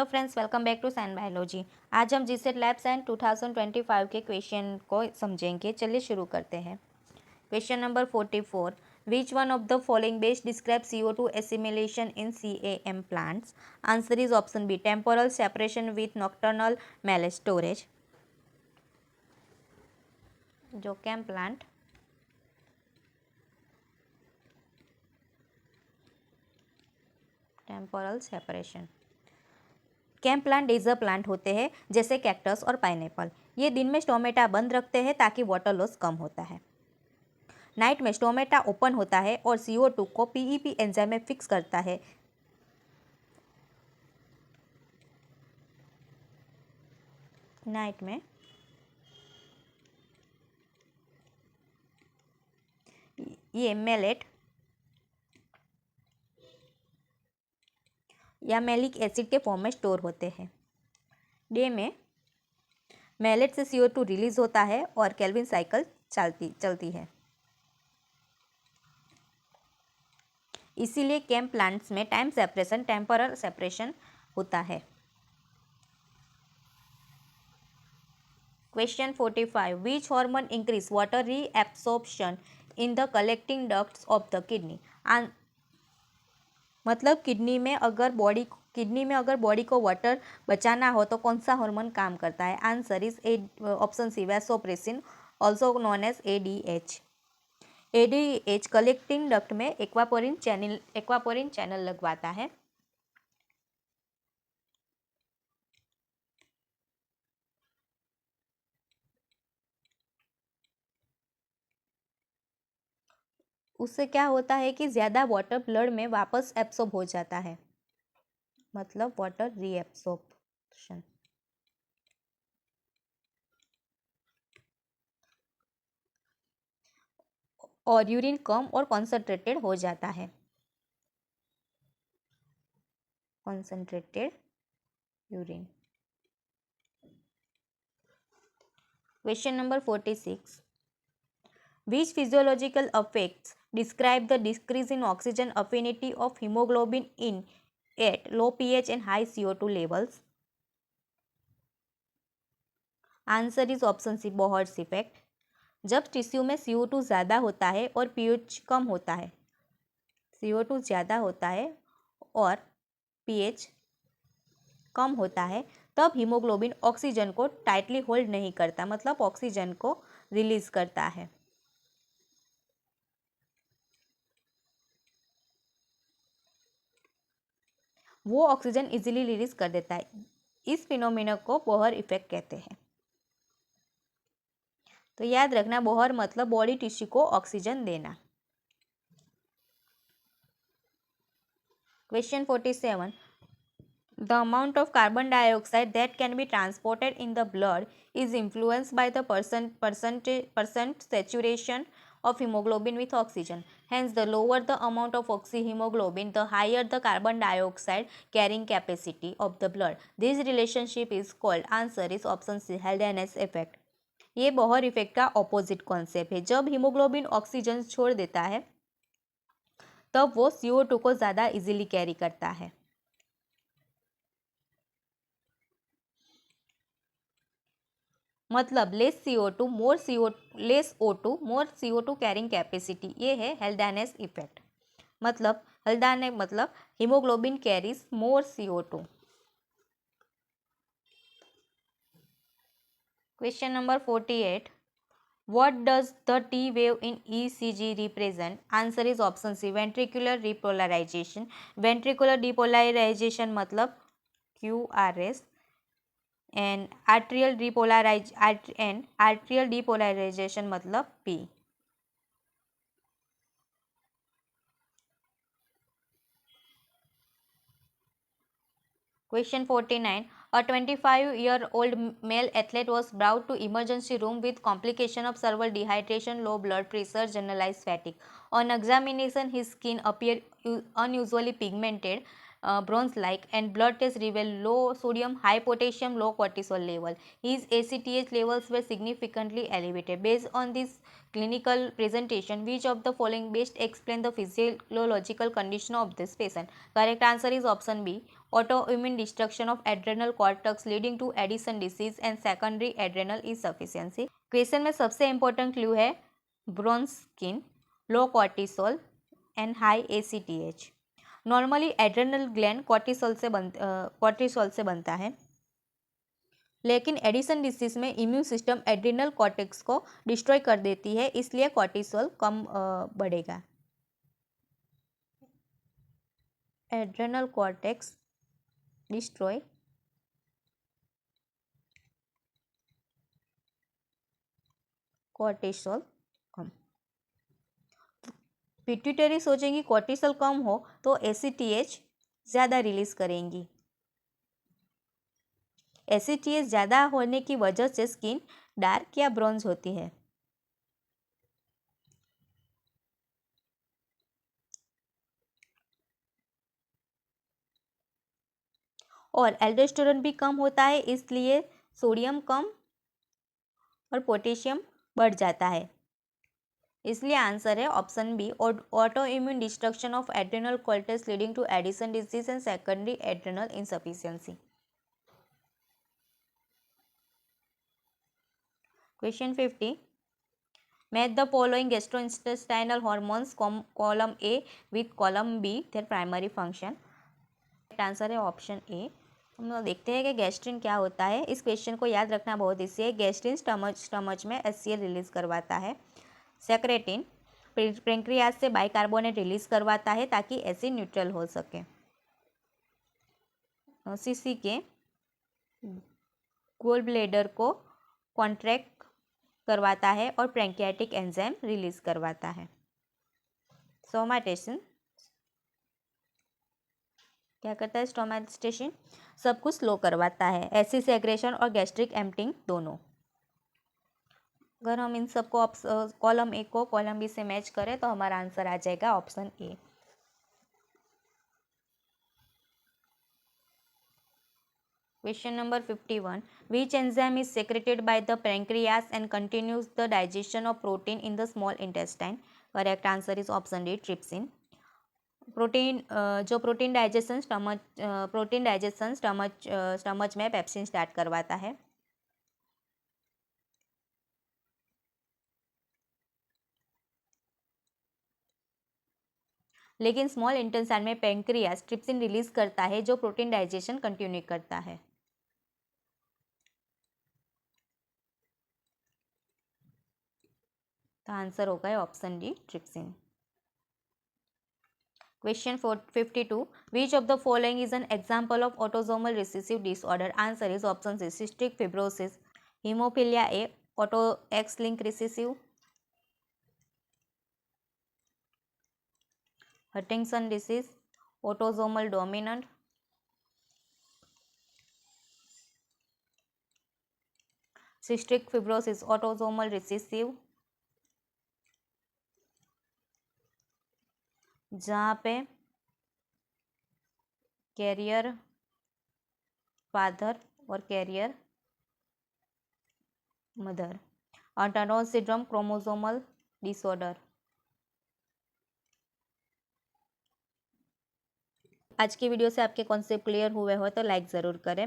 Hello friends, welcome back to science biology. आज हम GSAT lab science 2025 के question को समझेंगे। चलिए शुरू करते हैं। Question number 44, which one of the following best describe CO2 assimilation in CAM plants? Answer is option B, temporal separation with nocturnal malate storage. जो CAM plant temporal separation. CAM plant desert plant होते हैं जैसे cactus और pineapple. ये दिन में stomata बंद रखते हैं ताकि वाटर लॉस कम होता है। नाइट में स्टोमेटा ओपन होता है और CO2 को PEP एंजाइम में फिक्स करता है। नाइट में ये मेलेट या मैलिक एसिड के फॉर्म में स्टोर होते हैं। डे में मेलेट से CO2 रिलीज होता है और केल्विन साइकिल चलती है। इसीलिए कैम प्लांट्स में टाइम सेपरेशन, टेम्पोरल सेपरेशन होता है। Question 45, which hormone increase water reabsorption in the collecting ducts of the kidney? मतलब किडनी में अगर बॉडी को वाटर बचाना हो तो कौन सा हार्मोन काम करता है? Answer is option C, vasopressin, also known as ADH। ADH collecting duct में एक्वापोरिन चैनल लगवाता है। उससे क्या होता है कि ज़्यादा वाटर ब्लड में वापस एब्सॉर्ब हो जाता है, मतलब वाटर रीएब्सॉर्प्शन। और यूरिन कम और कॉन्सेंट्रेटेड हो जाता है। Concentrated urine. Question number 46, which physiological effects describe the decrease in oxygen affinity of hemoglobin in at low pH and high CO2 levels? Answer is option C, Bohr's effect. जब tissue में CO2 ज़्यादा होता है और pH कम होता है, CO2 ज़्यादा होता है और pH कम होता है, तब हीमोग्लोबिन ऑक्सीजन को टाइटली होल्ड नहीं करता, मतलब ऑक्सीजन को रिलीज करता है। वो ऑक्सीजन इजीली रिलीज कर देता है। इस फिनोमिना को बोहर इफेक्ट कहते हैं। तो याद रखना, बोहर मतलब बॉडी टिश्यू को ऑक्सीजन देना। Question 47, the amount of carbon dioxide that can be transported in the blood is influenced by the percent saturation of hemoglobin with oxygen. Hence, the lower the amount of oxyhemoglobin, the higher the carbon dioxide carrying capacity of the blood. This relationship is called, answer is option C, Haldane effect. ये Bohr effect का opposite concept है। जब haemoglobin oxygen छोड़ देता है तब वो CO2 को ज़्यादा इजीली कैरी करता है। मतलब लेस CO2 मोर CO2 कैरिंग कैपेसिटी, ये है हेल्डानेस इफेक्ट। मतलब हेल्डाने मतलब haemoglobin carries more CO2। Question number 48, what does the T wave in ECG represent? Answer is option C, ventricular repolarization। ventricular depolarization मतलब QRS and arterial depolarization मतलब P। Question 49, a 25-year-old male athlete was brought to emergency room with complication of severe dehydration, low blood pressure, generalized fatigue. On examination, his skin appeared unusually pigmented, bronze-like, and blood tests revealed low sodium, high potassium, low cortisol level. His ACTH levels were significantly elevated. Based on this clinical presentation. Which of the following best explain the physiological condition of this patient? Correct answer is option B. Autoimmune destruction of adrenal cortex leading to Addison disease and secondary adrenal insufficiency. Question में सबसे important clue है bronze skin, low cortisol and high ACTH. Normally adrenal gland cortisol से बनता है, लेकिन Edison disease में immune system adrenal cortex को destroy कर देती है, इसलिए कॉर्टिसोल कम बढ़ेगा. एड्रेनल कॉर्टेक्स डिस्ट्रॉय कॉर्टिसोल कम. पिट्यूटरी सोचेंगी कॉर्टिसोल कम हो तो ACTH ज़्यादा रिलीज करेंगी. ACTH ज़्यादा होने की वजह से स्किन डार्क या ब्रॉन्ज होती है. और एल्डोस्टेरोन भी कम होता है, इसलिए सोडियम कम और पोटेशियम बढ़ जाता है. इसलिए आंसर है option B. Autoimmune destruction of adrenal cortex leading to Addison disease and secondary adrenal insufficiency. Question 50. Match the following gastrointestinal hormones column A with column B their primary function. Answer है option A. हम लोग देखते हैं कि gastrin क्या होता है. इस क्वेश्चन को याद रखना बहुत ईजी है. गैस्ट्रिन स्टमच में HCl रिलीज करवाता है. सेक्रेटिन पैंक्रियाज से बाइकार्बोनेट रिलीज करवाता है ताकि एसिड न्यूट्रल हो सके. CC के गोल ब्लेडर को कॉन्ट्रैक्ट करवाता है और पैंक्रियाटिक एंजाइम रिलीज करवाता है. सोमाटेशन क्या करता है? स्टोमाटेशन सब कुछ स्लो करवाता है. एसिड सेक्रेशन और गैस्ट्रिक एम्प्टिंग दोनों. अगर हम इन सबको कॉलम ए को कॉलम बी से मैच करें तो हमारा आंसर आ जाएगा option A. Question number 51. Which enzyme is secreted by the pancreas and continues the digestion of protein in the small intestine? Correct answer is option D. Trypsin. जो protein digestion stomach में pepsin start करवाता है. लेकिन small intestine में pancreas trypsin release करता है जो protein digestion continue करता है. तो आंसर होगा option D trypsin. Question 52. Which of the following is an example of autosomal recessive disorder? Answer is option C. Cystic fibrosis. Hemophilia A. Auto X-linked recessive. Huntington disease. Autosomal dominant. Cystic fibrosis. Autosomal recessive. जहाँ पे carrier father और carrier mother. Turner syndrome chromosomal disorder. आज की video से आपके concept clear हुए हो तो लाइक ज़रूर करें.